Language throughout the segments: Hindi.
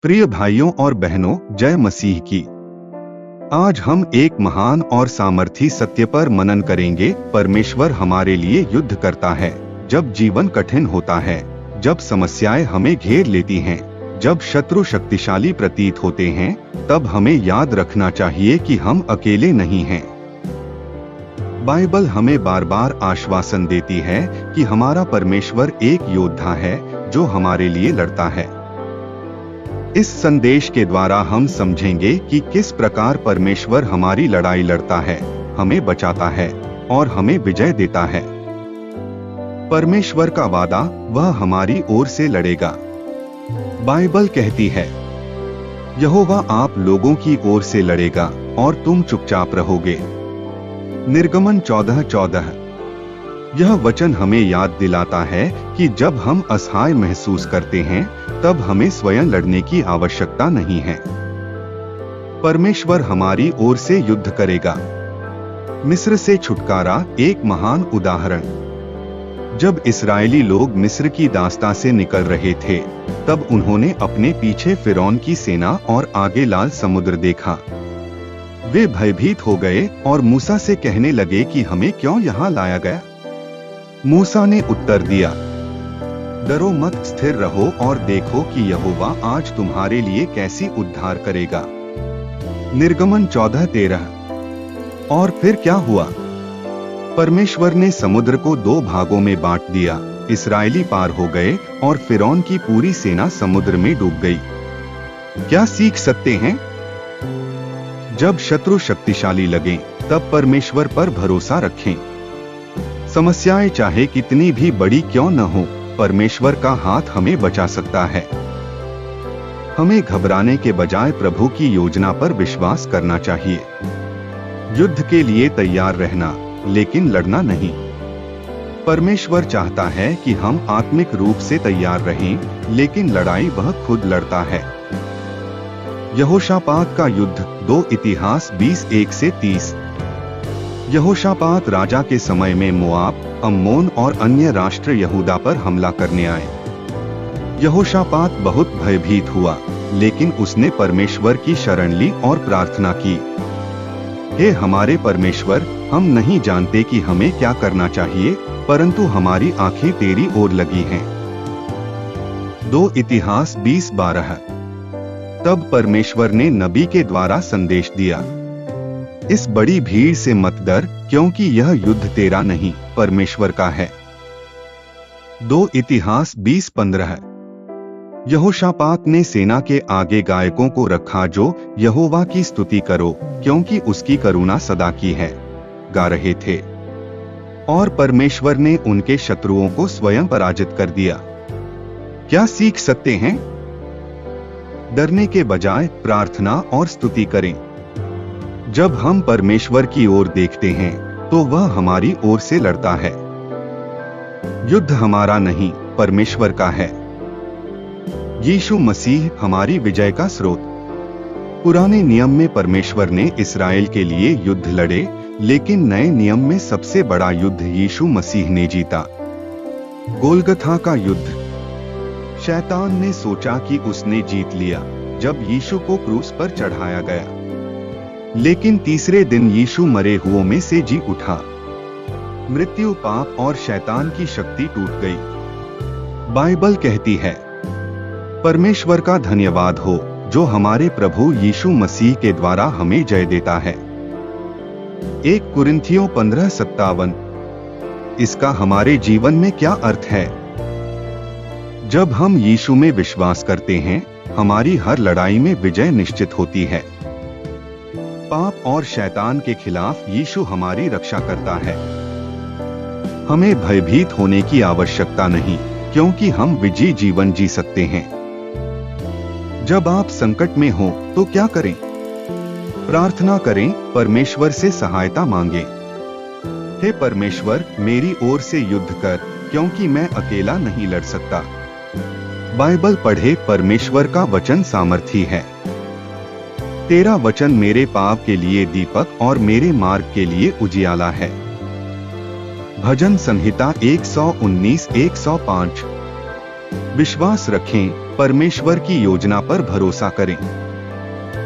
प्रिय भाइयों और बहनों, जय मसीह की। आज हम एक महान और सामर्थी सत्य पर मनन करेंगे। परमेश्वर हमारे लिए युद्ध करता है जब जीवन कठिन होता है, जब समस्याएं हमें घेर लेती हैं, जब शत्रु शक्तिशाली प्रतीत होते हैं, तब हमें याद रखना चाहिए कि हम अकेले नहीं हैं। बाइबल हमें बार बार आश्वासन देती है कि हमारा परमेश्वर एक योद्धा है जो हमारे लिए लड़ता है। इस संदेश के द्वारा हम समझेंगे कि किस प्रकार परमेश्वर हमारी लड़ाई लड़ता है, हमें बचाता है और हमें विजय देता है। परमेश्वर का वादा, वह हमारी ओर से लड़ेगा। बाइबल कहती है, यहोवा आप लोगों की ओर से लड़ेगा और तुम चुपचाप रहोगे। निर्गमन 14:14। यह वचन हमें याद दिलाता है कि जब हम असहाय महसूस करते हैं, तब हमें स्वयं लड़ने की आवश्यकता नहीं है। परमेश्वर हमारी ओर से युद्ध करेगा। मिस्र से छुटकारा एक महान उदाहरण। जब इस्राएली लोग मिस्र की दास्ता से निकल रहे थे, तब उन्होंने अपने पीछे फिरौन की सेना और आगे लाल समुद्र देखा। वे भयभीत हो गए और मूसा से कहने लगे कि हमें क्यों यहाँ लाया गया। मूसा ने उत्तर दिया, डरो मत, स्थिर रहो और देखो कि यहोवा आज तुम्हारे लिए कैसी उद्धार करेगा। निर्गमन 14:13। और फिर क्या हुआ? परमेश्वर ने समुद्र को 2 भागों में बांट दिया। इस्राएली पार हो गए और फिरौन की पूरी सेना समुद्र में डूब गई। क्या सीख सकते हैं? जब शत्रु शक्तिशाली लगें, तब परमेश्वर पर भरोसा रखें। समस्याएं चाहे कितनी भी बड़ी क्यों न हो, परमेश्वर का हाथ हमें बचा सकता है। हमें घबराने के बजाय प्रभु की योजना पर विश्वास करना चाहिए। युद्ध के लिए तैयार रहना, लेकिन लड़ना नहीं। परमेश्वर चाहता है कि हम आत्मिक रूप से तैयार रहें, लेकिन लड़ाई वह खुद लड़ता है। यहोशापात का युद्ध 2 इतिहास 20:1-30। यहोशापात राजा के समय में मोआब, अम्मोन और अन्य राष्ट्र यहूदा पर हमला करने आए। यहोशापात बहुत भयभीत हुआ, लेकिन उसने परमेश्वर की शरण ली और प्रार्थना की, हे हमारे परमेश्वर, हम नहीं जानते कि हमें क्या करना चाहिए, परंतु हमारी आंखें तेरी ओर लगी हैं। 2 इतिहास 20:12। तब परमेश्वर ने नबी के द्वारा संदेश दिया, इस बड़ी भीड़ से मत डर, क्योंकि यह युद्ध तेरा नहीं, परमेश्वर का है। 2 इतिहास 20:15। यहोशापात ने सेना के आगे गायकों को रखा जो यहोवा की स्तुति करो, क्योंकि उसकी करुणा सदा की है, गा रहे थे। और परमेश्वर ने उनके शत्रुओं को स्वयं पराजित कर दिया। क्या सीख सकते हैं? डरने के बजाय प्रार्थना और स्तुति करें। जब हम परमेश्वर की ओर देखते हैं, तो वह हमारी ओर से लड़ता है। युद्ध हमारा नहीं, परमेश्वर का है। यीशु मसीह हमारी विजय का स्रोत। पुराने नियम में परमेश्वर ने इस्राएल के लिए युद्ध लड़े, लेकिन नए नियम में सबसे बड़ा युद्ध यीशु मसीह ने जीता। गोलगथा का युद्ध। शैतान ने सोचा कि उसने जीत लिया जब यीशु को क्रूस पर चढ़ाया गया, लेकिन तीसरे दिन यीशु मरे हुओं में से जी उठा। मृत्यु, पाप और शैतान की शक्ति टूट गई। बाइबल कहती है, परमेश्वर का धन्यवाद हो जो हमारे प्रभु यीशु मसीह के द्वारा हमें जय देता है। 1 कुरिन्थियों 15:57। इसका हमारे जीवन में क्या अर्थ है? जब हम यीशु में विश्वास करते हैं, हमारी हर लड़ाई में विजय निश्चित होती है। पाप और शैतान के खिलाफ यीशु हमारी रक्षा करता है। हमें भयभीत होने की आवश्यकता नहीं, क्योंकि हम विजयी जीवन जी सकते हैं। जब आप संकट में हो, तो क्या करें? प्रार्थना करें, परमेश्वर से सहायता मांगें। हे परमेश्वर, मेरी ओर से युद्ध कर, क्योंकि मैं अकेला नहीं लड़ सकता। बाइबल पढ़े, परमेश्वर का वचन सामर्थी है। तेरा वचन मेरे पाप के लिए दीपक और मेरे मार्ग के लिए उजियाला है। भजन संहिता 119:105। विश्वास रखें, परमेश्वर की योजना पर भरोसा करें।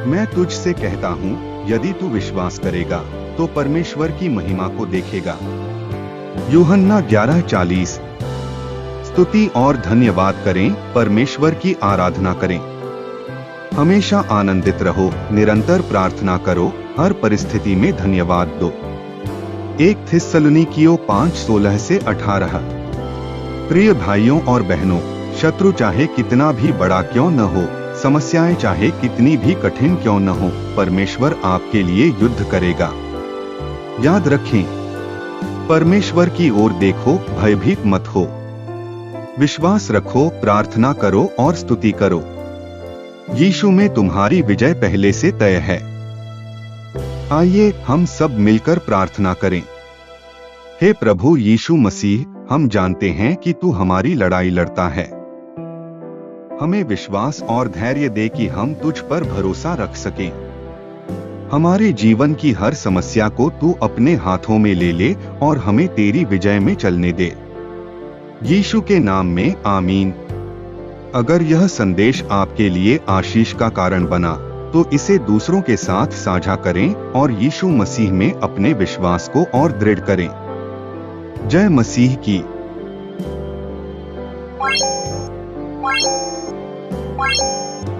मैं तुझसे कहता हूँ, यदि तू विश्वास करेगा तो परमेश्वर की महिमा को देखेगा। यूहन्ना 11:40। स्तुति और धन्यवाद करें, परमेश्वर की आराधना करें। हमेशा आनंदित रहो, निरंतर प्रार्थना करो, हर परिस्थिति में धन्यवाद दो। 1 थिस्सलुनीकियों 5:16-18। प्रिय भाइयों और बहनों, शत्रु चाहे कितना भी बड़ा क्यों न हो, समस्याएं चाहे कितनी भी कठिन क्यों न हो, परमेश्वर आपके लिए युद्ध करेगा। याद रखें, परमेश्वर की ओर देखो, भयभीत मत हो। विश्वास रखो, प्रार्थना करो और स्तुति करो। यीशु में तुम्हारी विजय पहले से तय है। आइए हम सब मिलकर प्रार्थना करें। हे प्रभु यीशु मसीह, हम जानते हैं कि तू हमारी लड़ाई लड़ता है। हमें विश्वास और धैर्य दे कि हम तुझ पर भरोसा रख सकें। हमारे जीवन की हर समस्या को तू अपने हाथों में ले ले और हमें तेरी विजय में चलने दे। यीशु के नाम में आमीन। अगर यह संदेश आपके लिए आशीष का कारण बना तो इसे दूसरों के साथ साझा करें और यीशु मसीह में अपने विश्वास को और दृढ़ करें। जय मसीह की। What?